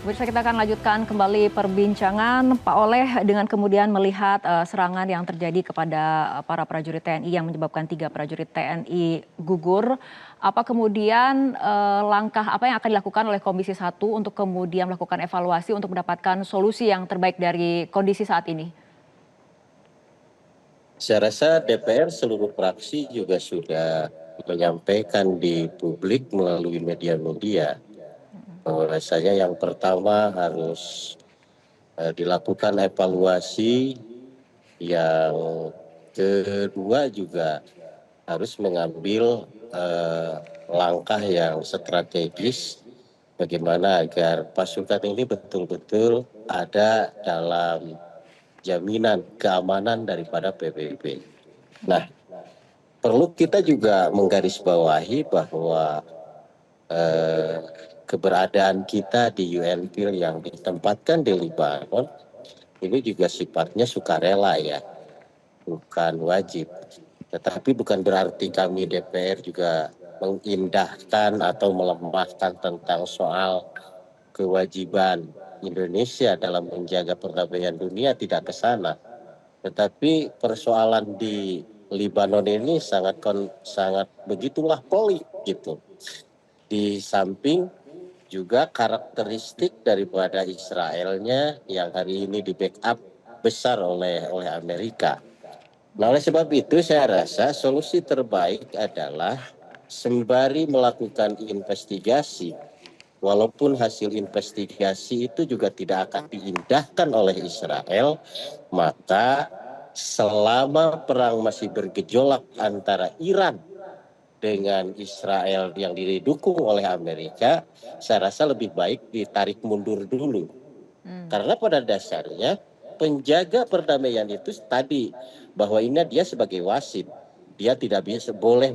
Pemirsa, kita akan lanjutkan kembali perbincangan Pak Oleh dengan kemudian melihat serangan yang terjadi kepada para prajurit TNI yang menyebabkan 3 prajurit TNI gugur. Apa kemudian langkah apa yang akan dilakukan oleh Komisi 1 untuk kemudian melakukan evaluasi untuk mendapatkan solusi yang terbaik dari kondisi saat ini? Saya rasa DPR seluruh fraksi juga sudah menyampaikan di publik melalui media-media bahwasanya yang pertama harus dilakukan evaluasi, yang kedua juga harus mengambil langkah yang strategis bagaimana agar pasukan ini betul-betul ada dalam jaminan keamanan daripada PBB. Nah, perlu kita juga menggarisbawahi bahwa keberadaan kita di UNFIL yang ditempatkan di Libanon ini juga sifatnya sukarela ya, bukan wajib. Tetapi bukan berarti kami DPR juga mengindahkan atau melemahkan tentang soal kewajiban Indonesia dalam menjaga perdamaian dunia, tidak ke sana. Tetapi persoalan di Libanon ini sangat begitulah pelik gitu. Di samping juga karakteristik daripada Israelnya yang hari ini di backup besar oleh Amerika. Nah, oleh sebab itu saya rasa solusi terbaik adalah sembari melakukan investigasi, walaupun hasil investigasi itu juga tidak akan diindahkan oleh Israel, maka selama perang masih bergejolak antara Iran dengan Israel yang didukung oleh Amerika, saya rasa lebih baik ditarik mundur dulu. Karena pada dasarnya penjaga perdamaian itu tadi bahwa ini dia sebagai wasit, dia tidak bisa boleh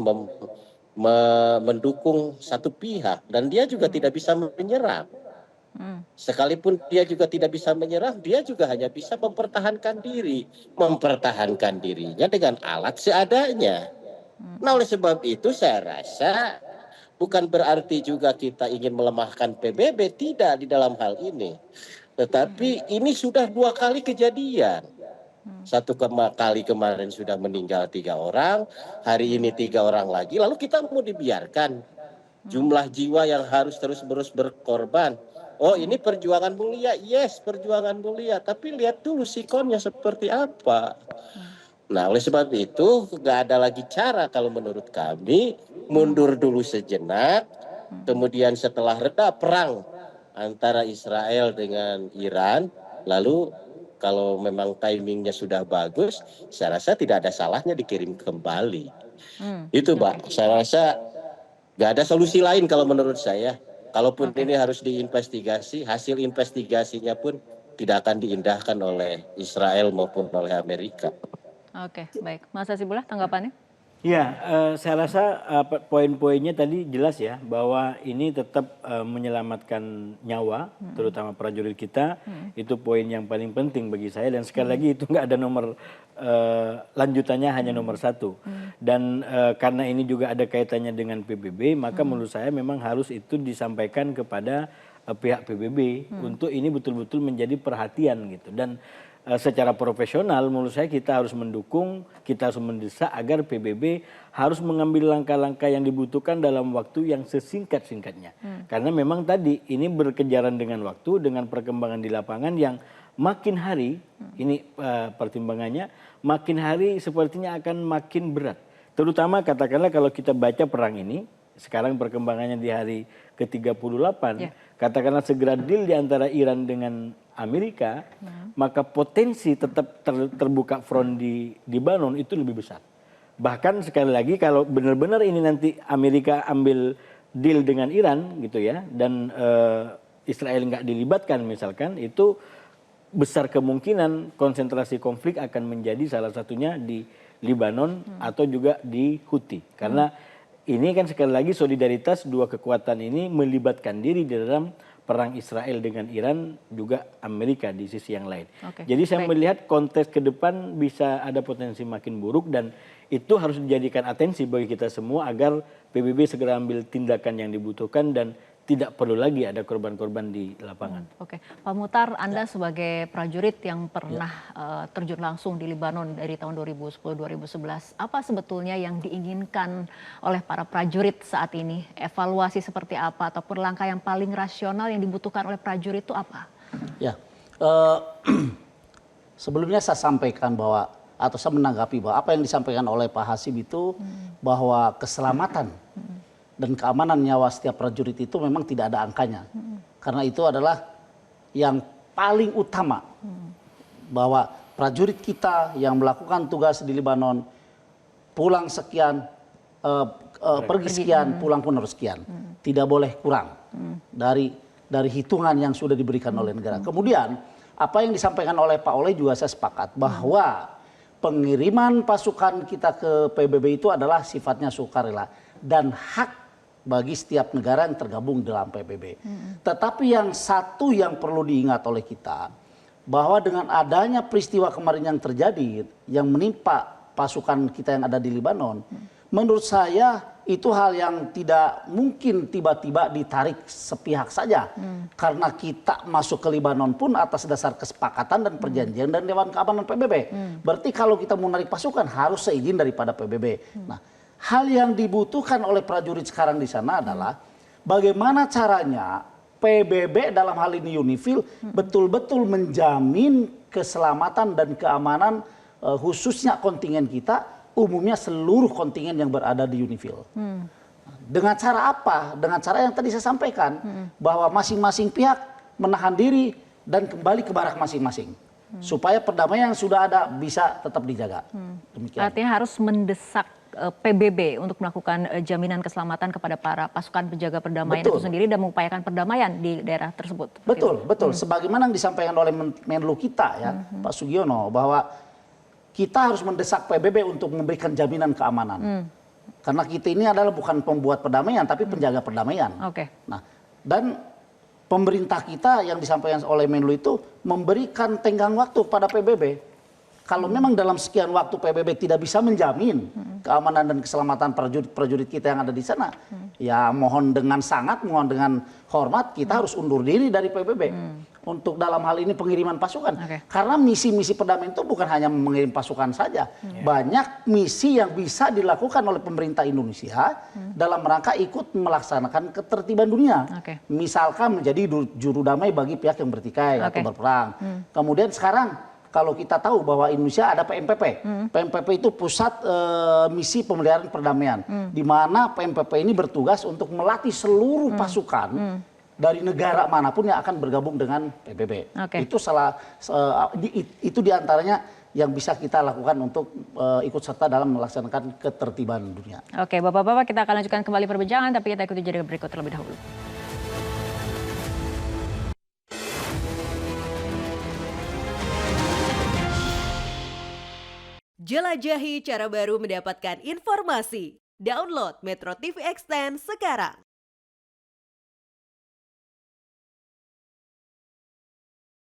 mendukung satu pihak dan dia juga tidak bisa menyerang. Sekalipun dia juga tidak bisa menyerang, dia juga hanya bisa mempertahankan dirinya dengan alat seadanya. Nah, oleh sebab itu saya rasa bukan berarti juga kita ingin melemahkan PBB, tidak di dalam hal ini. Tetapi ini sudah 2 kali kejadian. 1 kali kemarin sudah meninggal 3 orang, hari ini 3 orang lagi, lalu kita mau dibiarkan jumlah jiwa yang harus terus-menerus berkorban. Oh, ini perjuangan mulia, yes, perjuangan mulia, tapi lihat dulu sikonnya seperti apa. Nah, oleh sebab itu nggak ada lagi cara kalau menurut kami mundur dulu sejenak, kemudian setelah reda perang antara Israel dengan Iran, lalu kalau memang timingnya sudah bagus, saya rasa tidak ada salahnya dikirim kembali. Itu, Mbak. Saya rasa nggak ada solusi lain kalau menurut saya. Kalaupun ini harus diinvestigasi, hasil investigasinya pun tidak akan diindahkan oleh Israel maupun oleh Amerika. Oke, baik. Mas Hasibullah, tanggapannya? Ya, saya rasa poin-poinnya tadi jelas ya, bahwa ini tetap menyelamatkan nyawa, terutama prajurit kita. Itu poin yang paling penting bagi saya, dan sekali lagi itu nggak ada nomor lanjutannya, hanya nomor 1. Dan karena ini juga ada kaitannya dengan PBB, maka menurut saya memang harus itu disampaikan kepada pihak PBB untuk ini betul-betul menjadi perhatian gitu. Dan secara profesional menurut saya kita harus mendukung, kita harus mendesak agar PBB harus mengambil langkah-langkah yang dibutuhkan dalam waktu yang sesingkat-singkatnya. Karena memang tadi ini berkejaran dengan waktu, dengan perkembangan di lapangan yang makin hari, ini pertimbangannya, makin hari sepertinya akan makin berat. Terutama katakanlah kalau kita baca perang ini, sekarang perkembangannya di hari ke-38, katakanlah segera deal di antara Iran dengan Amerika, maka potensi tetap terbuka front di Libanon itu lebih besar. Bahkan sekali lagi kalau benar-benar ini nanti Amerika ambil deal dengan Iran gitu ya, dan Israel nggak dilibatkan misalkan, itu besar kemungkinan konsentrasi konflik akan menjadi salah satunya di Libanon atau juga di Houthi. Karena ini kan sekali lagi solidaritas dua kekuatan ini melibatkan diri di dalam perang Israel dengan Iran, juga Amerika di sisi yang lain. Jadi saya melihat konteks ke depan bisa ada potensi makin buruk, dan itu harus dijadikan atensi bagi kita semua agar PBB segera ambil tindakan yang dibutuhkan dan tidak perlu lagi ada korban-korban di lapangan. Oke, Pak Muhtar, Anda sebagai prajurit yang pernah terjun langsung di Libanon dari tahun 2010-2011, apa sebetulnya yang diinginkan oleh para prajurit saat ini? Evaluasi seperti apa ataupun langkah yang paling rasional yang dibutuhkan oleh prajurit itu apa? Ya, sebelumnya saya sampaikan bahwa atau saya menanggapi bahwa apa yang disampaikan oleh Pak Hasib itu bahwa keselamatan dan keamanan nyawa setiap prajurit itu memang tidak ada angkanya. Karena itu adalah yang paling utama bahwa prajurit kita yang melakukan tugas di Libanon pulang sekian, pergi sekian, pulang pun harus sekian. Tidak boleh kurang dari hitungan yang sudah diberikan oleh negara. Kemudian apa yang disampaikan oleh Pak Oleh juga saya sepakat bahwa pengiriman pasukan kita ke PBB itu adalah sifatnya sukarela dan hak bagi setiap negara yang tergabung dalam PBB. Tetapi yang satu yang perlu diingat oleh kita, bahwa dengan adanya peristiwa kemarin yang terjadi, yang menimpa pasukan kita yang ada di Libanon, menurut saya itu hal yang tidak mungkin tiba-tiba ditarik sepihak saja. Karena kita masuk ke Libanon pun atas dasar kesepakatan dan perjanjian dan Dewan Keamanan PBB. Berarti kalau kita mau narik pasukan harus seizin daripada PBB. Nah, hal yang dibutuhkan oleh prajurit sekarang di sana adalah bagaimana caranya PBB dalam hal ini UNIFIL betul-betul menjamin keselamatan dan keamanan khususnya kontingen kita, umumnya seluruh kontingen yang berada di UNIFIL. Dengan cara apa? Dengan cara yang tadi saya sampaikan bahwa masing-masing pihak menahan diri dan kembali ke barak masing-masing. Supaya perdamaian yang sudah ada bisa tetap dijaga. Demikian. Artinya harus mendesak PBB untuk melakukan jaminan keselamatan kepada para pasukan penjaga perdamaian itu sendiri dan mengupayakan perdamaian di daerah tersebut. Betul. Sebagaimana yang disampaikan oleh Menlu kita ya, Pak Sugiono, bahwa kita harus mendesak PBB untuk memberikan jaminan keamanan. Karena kita ini adalah bukan pembuat perdamaian, tapi penjaga perdamaian. Nah, dan pemerintah kita yang disampaikan oleh Menlu itu memberikan tenggang waktu pada PBB. Kalau memang dalam sekian waktu PBB tidak bisa menjamin keamanan dan keselamatan prajurit kita yang ada di sana, ya mohon dengan hormat kita harus undur diri dari PBB. Untuk dalam hal ini pengiriman pasukan. Karena misi-misi perdamaian itu bukan hanya mengirim pasukan saja. Banyak misi yang bisa dilakukan oleh pemerintah Indonesia dalam rangka ikut melaksanakan ketertiban dunia. Misalkan menjadi juru damai bagi pihak yang bertikai atau berperang. Kemudian sekarang kalau kita tahu bahwa Indonesia ada PMPP. PMPP itu pusat misi pemeliharaan perdamaian. Di mana PMPP ini bertugas untuk melatih seluruh pasukan dari negara manapun yang akan bergabung dengan PBB. Itu diantaranya yang bisa kita lakukan untuk ikut serta dalam melaksanakan ketertiban dunia. Oke, Bapak-Bapak, kita akan lanjutkan kembali perbincangan, tapi kita ikuti jeda berikut terlebih dahulu. Jelajahi cara baru mendapatkan informasi. Download Metro TV Extend sekarang.